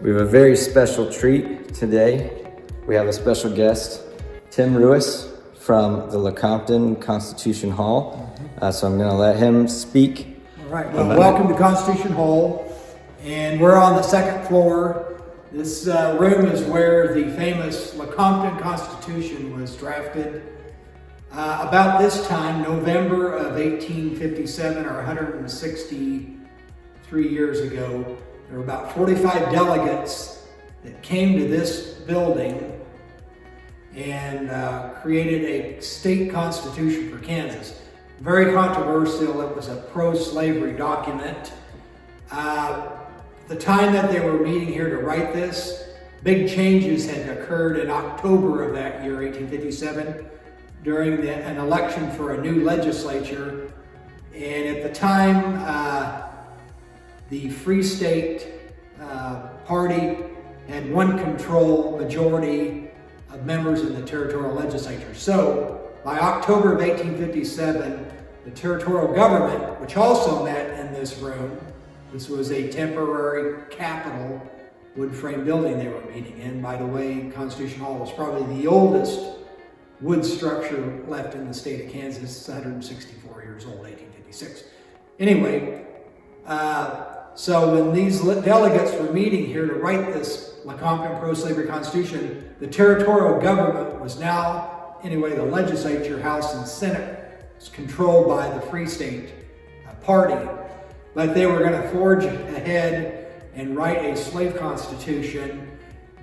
We have a very special treat today. We have a special guest, Tim Rues from the Lecompton Constitution Hall. So I'm going to let him speak. All right, well, welcome to Constitution Hall, and we're on the second floor. This room is where the famous Lecompton Constitution was drafted. About this time, November of 1857, or 163 years ago, there were about 45 delegates that came to this building and created a state constitution for Kansas. Very controversial. It was a pro-slavery document. The time that they were meeting here to write this, big changes had occurred in October of that year, 1857, during an election for a new legislature. And at the time, the Free State Party had one control majority of members in the territorial legislature. So by October of 1857, the territorial government, which also met in this room, this was a temporary Capitol wood frame building they were meeting in. By the way, Constitution Hall was probably the oldest wood structure left in the state of Kansas. It's 164 years old, 1856. Anyway, so when these delegates were meeting here to write this Lecompton pro-slavery constitution, the territorial government was now, anyway, the legislature, House and Senate, was controlled by the Free State Party. But they were going to forge ahead and write a slave constitution.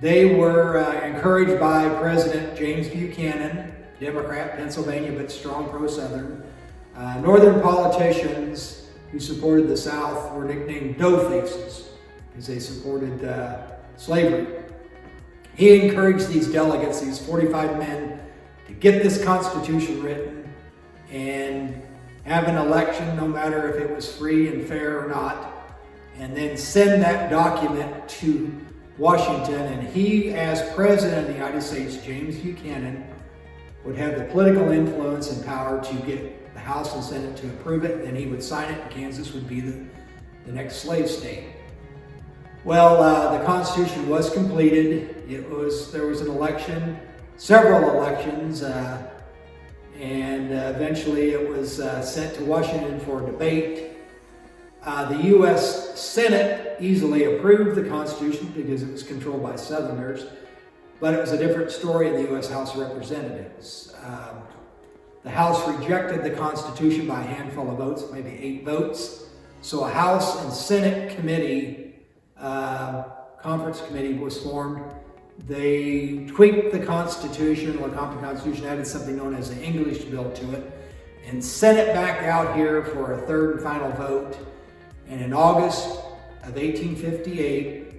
They were encouraged by President James Buchanan, Democrat, Pennsylvania, but strong pro-Southern. Northern politicians who supported the South were nicknamed doughfaces because they supported slavery. He encouraged these delegates, these 45 men, to get this Constitution written and have an election, no matter if it was free and fair or not, and then send that document to Washington. And he, as President of the United States, James Buchanan, would have the political influence and power to get the House and Senate to approve it, and he would sign it, and Kansas would be the next slave state. Well, the Constitution was completed. There was an election, several elections, and eventually it was sent to Washington for debate. The U.S. Senate easily approved the Constitution because it was controlled by Southerners, but it was a different story in the U.S. House of Representatives. The House rejected the Constitution by a handful of votes, maybe 8 votes. So a House and Senate committee, conference committee was formed. They tweaked the Constitution, the Lecompton Constitution, added something known as the English bill to it, and sent it back out here for a third and final vote. And in August of 1858,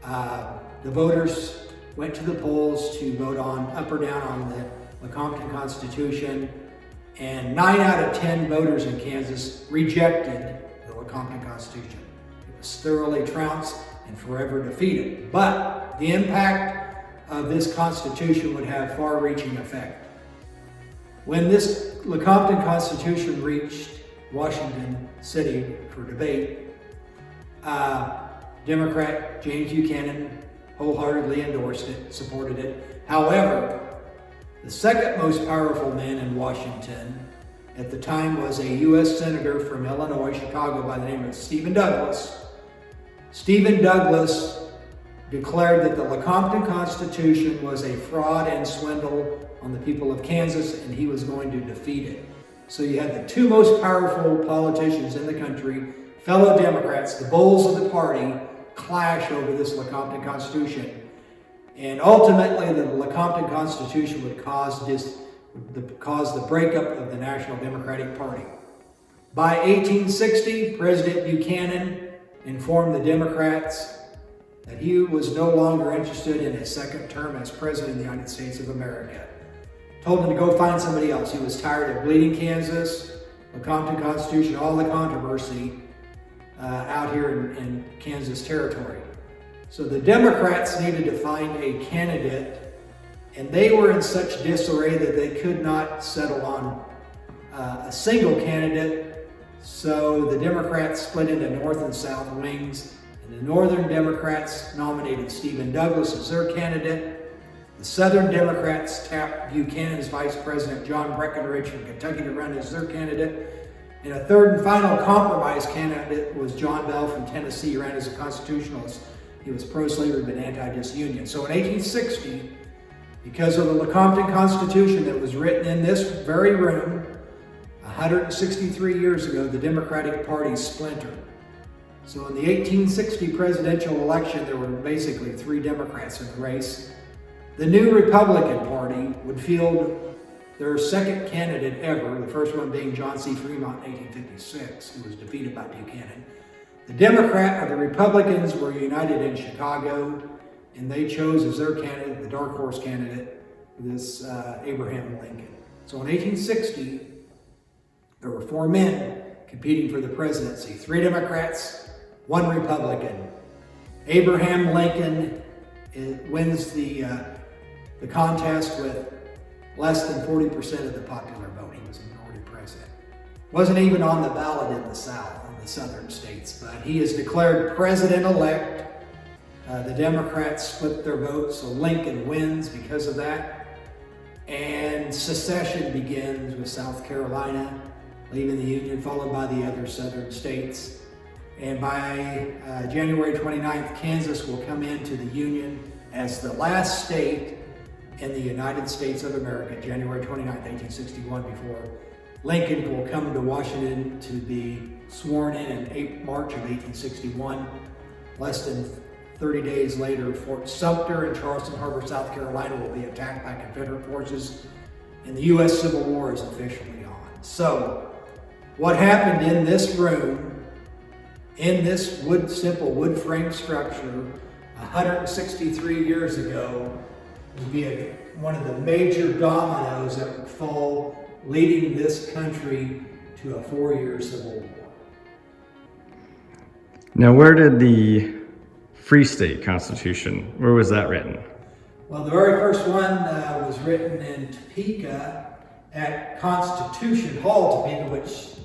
the voters went to the polls to vote on up or down on the Lecompton Constitution, and 9 out of 10 voters in Kansas rejected the Lecompton Constitution. It was thoroughly trounced and forever defeated. But the impact of this Constitution would have far-reaching effect. When this Lecompton Constitution reached Washington City for debate, Democrat James Buchanan wholeheartedly endorsed it, supported it. However, the second most powerful man in Washington at the time was a U.S. Senator from Illinois, Chicago, by the name of Stephen Douglas. Stephen Douglas declared that the Lecompton Constitution was a fraud and swindle on the people of Kansas, and he was going to defeat it. So you had the two most powerful politicians in the country, fellow Democrats, the bulls of the party, clash over this Lecompton Constitution. And ultimately, the Lecompton Constitution would cause the breakup of the National Democratic Party. By 1860, President Buchanan informed the Democrats that he was no longer interested in his second term as President of the United States of America. Told him to go find somebody else. He was tired of bleeding Kansas, Lecompton Constitution, all the controversy out here in Kansas territory. So the Democrats needed to find a candidate, and they were in such disarray that they could not settle on a single candidate. So the Democrats split into North and South wings, And the Northern Democrats nominated Stephen Douglas as their candidate. The Southern Democrats tapped Buchanan's Vice President John Breckinridge from Kentucky to run as their candidate. And a third and final compromise candidate was John Bell from Tennessee, who ran as a constitutionalist. He was pro-slavery but anti-disunion. So in 1860, because of the Lecompton Constitution that was written in this very room 163 years ago, the Democratic Party splintered. So in the 1860 presidential election, there were basically 3 Democrats in the race. The new Republican Party would field their second candidate ever, the first one being John C. Fremont in 1856, who was defeated by Buchanan. The Republicans were united in Chicago, and they chose as their candidate, the dark horse candidate, this Abraham Lincoln. So in 1860, there were 4 men competing for the presidency, 3 Democrats, 1 Republican. Abraham Lincoln wins the contest with less than 40% of the popular vote. He was a minority president. Wasn't even on the ballot in the South, in the southern states, but he is declared president-elect. The Democrats split their vote, so Lincoln wins because of that. And secession begins with South Carolina leaving the Union, followed by the other southern states. And by January 29th, Kansas will come into the Union as the last state in the United States of America, January 29th, 1861, before Lincoln will come to Washington to be sworn in March of 1861. Less than 30 days later, Fort Sumter in Charleston Harbor, South Carolina will be attacked by Confederate forces, and the U.S. Civil War is officially on. So, what happened in this room, in this simple wood frame structure, 163 years ago, would be one of the major dominoes that would fall, leading this country to a 4-year civil war. Now, where did the Free State Constitution, where was that written? Well, the very first one was written in Topeka at Constitution Hall, Topeka, which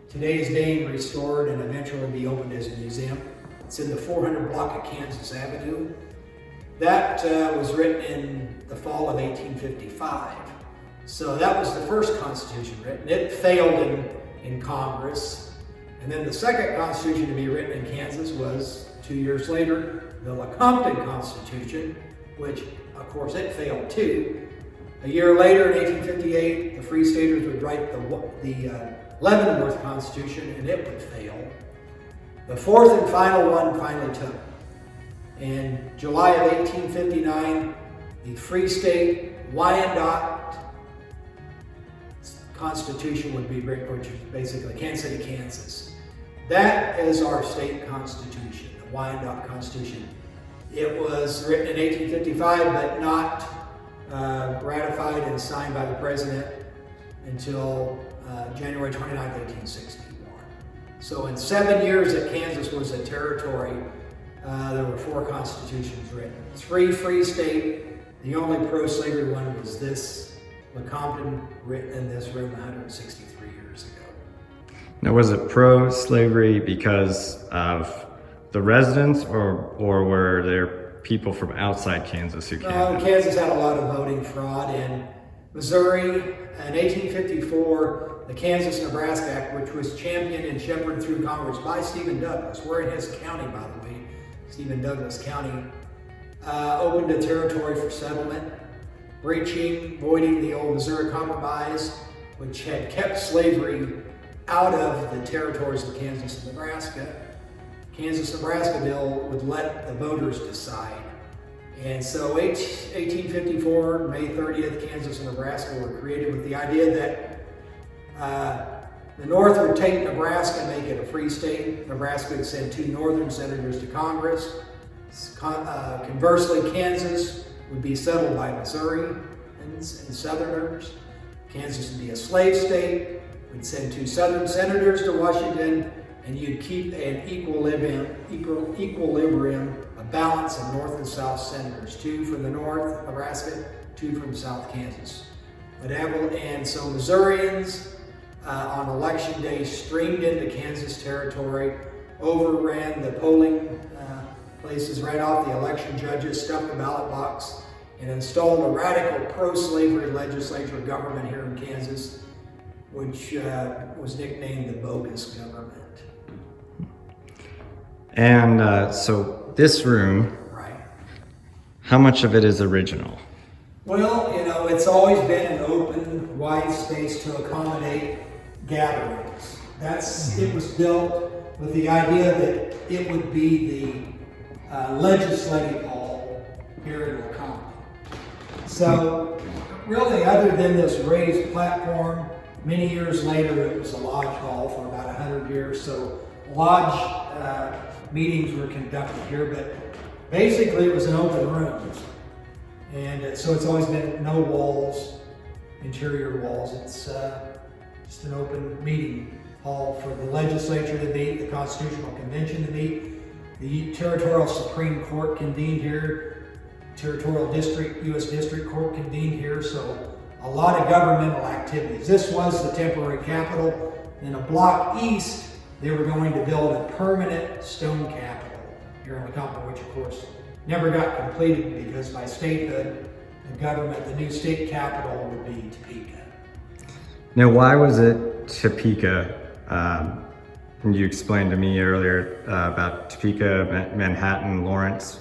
today is being restored and eventually be opened as a museum. It's in the 400 block of Kansas Avenue. That was written in the fall of 1855. So that was the first Constitution written. It failed in Congress. And then the second Constitution to be written in Kansas was 2 years later, the Lecompton Constitution, which of course it failed too. A year later, in 1858, the Free Staters would write the Leavenworth Constitution, and it would fail. The fourth and final one finally took. In July of 1859, the Free State Wyandotte Constitution would be written, which is basically Kansas City, Kansas. That is our state constitution, the Wyandotte Constitution. It was written in 1855, but not ratified and signed by the president until January 29, 1861. So in 7 years that Kansas was a territory, there were 4 constitutions written. 3 free state. The only pro-slavery one was this Lecompton, written in this room 163 years ago. Now, was it pro-slavery because of the residents, or were there people from outside Kansas who came? Kansas had a lot of voting fraud. In Missouri, in 1854, the Kansas-Nebraska Act, which was championed and shepherded through Congress by Stephen Douglas, we're in his county, by the way, Stephen Douglas County, opened a territory for settlement, voiding the old Missouri Compromise, which had kept slavery out of the territories of Kansas and Nebraska. Kansas-Nebraska bill would let the voters decide. And so 1854, May 30th, Kansas and Nebraska were created with the idea that the North would take Nebraska and make it a free state. Nebraska would send 2 northern senators to Congress. Conversely, Kansas would be settled by Missouri and Southerners. Kansas would be a slave state. We'd send 2 southern senators to Washington, and you'd keep an equilibrium, a balance of north and south senators. 2 from the north, Nebraska, 2 from South Kansas. And so Missourians on election day streamed into Kansas territory, overran the polling places right off the election judges, stuffed the ballot box, and installed a radical pro-slavery legislature government here in Kansas, which was nicknamed the bogus government. And so this room, Right. how much of it is original? Well, you know, it's always been an open, wide space to accommodate gatherings. It was built with the idea that it would be the legislative hall here in Lecompton. So, really, other than this raised platform, many years later it was a lodge hall for about 100 years. So, lodge meetings were conducted here, but basically it was an open room. And so it's always been no walls, interior walls. It's just an open meeting hall for the legislature to meet, the Constitutional Convention to meet, the Territorial Supreme Court convened here, Territorial District, U.S. District Court convened here, so a lot of governmental activities. This was the temporary capital. In a block east, they were going to build a permanent stone capital here in Lecompton, which of course never got completed because by statehood, the government, the new state capital would be Topeka. Now, why was it Topeka? You explained to me earlier about Topeka, Manhattan, Lawrence.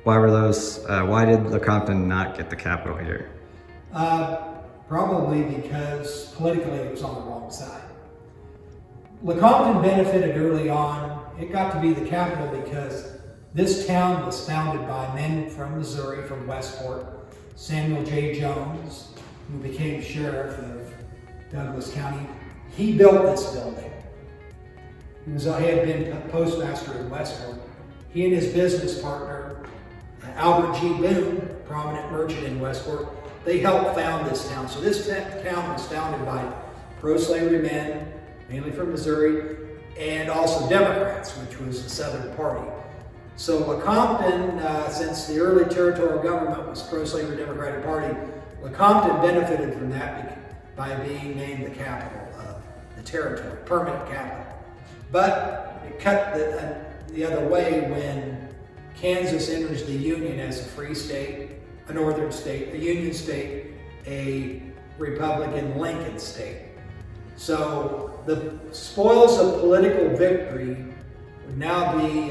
Why were those? Why did Lecompton not get the capital here? Probably because politically it was on the wrong side. Lecompton benefited early on. It got to be the capital because this town was founded by men from Missouri, from Westport. Samuel J. Jones, who became sheriff of Douglas County, he built this building. He had been postmaster in Westport. He and his business partner, Albert G. Boone, prominent merchant in Westport, they helped found this town. So this town was founded by pro-slavery men, mainly from Missouri, and also Democrats, which was the Southern Party. So Lecompton, since the early territorial government was pro-slavery Democratic Party, Lecompton benefited from that by being named the capital of the territory, permanent capital. But it cut the other way when Kansas enters the Union as a free state, a northern state, a Union state, a Republican Lincoln state. So the spoils of political victory would now be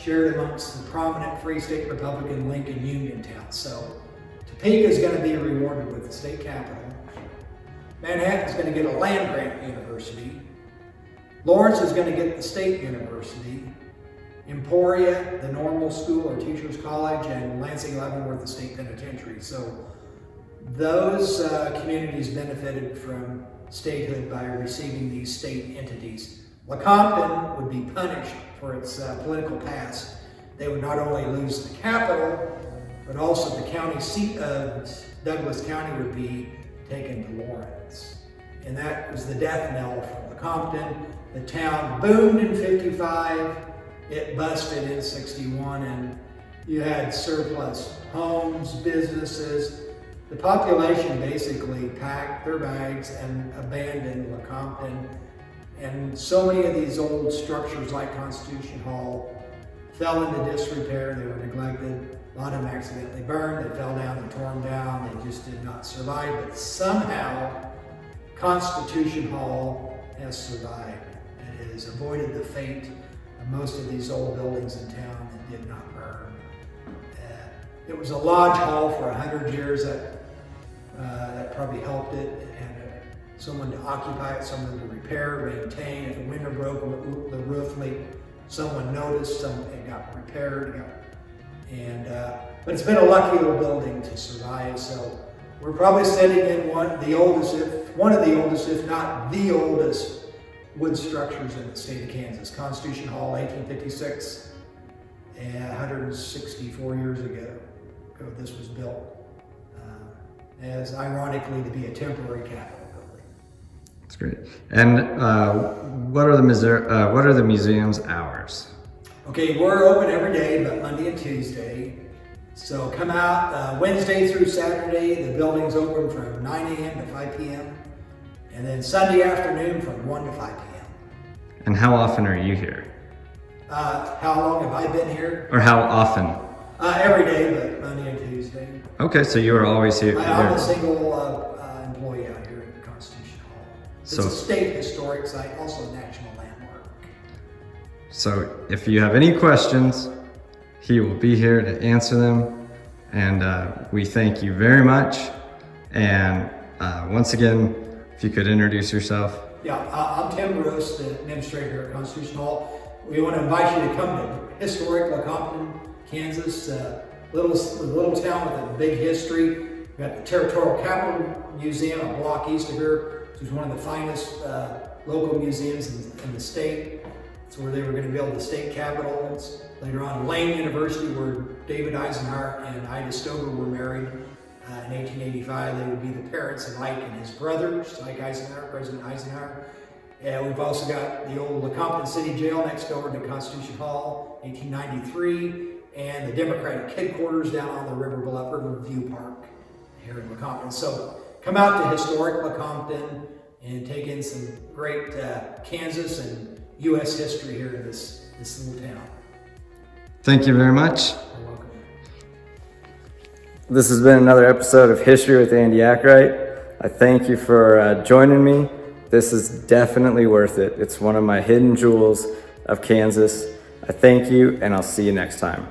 shared amongst the prominent Free State Republican Lincoln Union towns. So Topeka is going to be rewarded with the state capital. Manhattan is going to get a land grant university. Lawrence is going to get the state university. Emporia, the normal school or teachers college, and Lansing Leavenworth, the state penitentiary. So those communities benefited from statehood by receiving these state entities. Lecompton would be punished for its political past. They would not only lose the capital, but also the county seat of Douglas County would be taken to Lawrence. And that was the death knell for Lecompton. The town boomed in 55, it busted in 61, and you had surplus homes, businesses. The population basically packed their bags and abandoned Lecompton. And so many of these old structures like Constitution Hall fell into disrepair, they were neglected. A lot of them accidentally burned, they fell down, they torn down, they just did not survive. But somehow, Constitution Hall has survived. It has avoided the fate of most of these old buildings in town that did not burn. It was a lodge hall for 100 years. That probably helped it. It had someone to occupy it, someone to repair, maintain. If a window broke, the roof leaked, someone noticed, it got repaired. But it's been a lucky old building to survive. So we're probably sitting in one of the oldest, if not the oldest, wood structures in the state of Kansas. Constitution Hall, 1856, and 164 years ago this was built. As ironically to be a temporary capital building. That's great. And what are the museum's hours? Okay, we're open every day, but Monday and Tuesday. So come out Wednesday through Saturday. The building's open from 9 a.m. to 5 p.m. And then Sunday afternoon from 1 to 5 p.m. And how often are you here? How long have I been here? Or how often? Every day, but Monday and Tuesday. Okay, so you were always here. I'm a single employee out here at Constitution Hall. It's So- a state historic site, also a national landmark. So if you have any questions, he will be here to answer them. And we thank you very much. And once again, if you could introduce yourself. Yeah, I'm Tim Rues, the administrator at Constitution Hall. We want to invite you to come to historic Lecompton, Kansas, little town with a big history. We've got the Territorial Capitol Museum, a block east of here, which is one of the finest local museums in the state. It's where they were going to build the state capitol. It's later on Lane University, where David Eisenhower and Ida Stover were married. In 1885, they would be the parents of Ike and his brothers, Ike Eisenhower, President Eisenhower. And we've also got the old Lecompton City Jail next door to Constitution Hall, 1893, and the Democratic headquarters down on the Riverview Park here in Lecompton. So come out to historic Lecompton and take in some great Kansas and U.S. history here in this little town. Thank you very much. You're welcome. This has been another episode of History with Andy Akright. I thank you for joining me. This is definitely worth it. It's one of my hidden jewels of Kansas. I thank you, and I'll see you next time.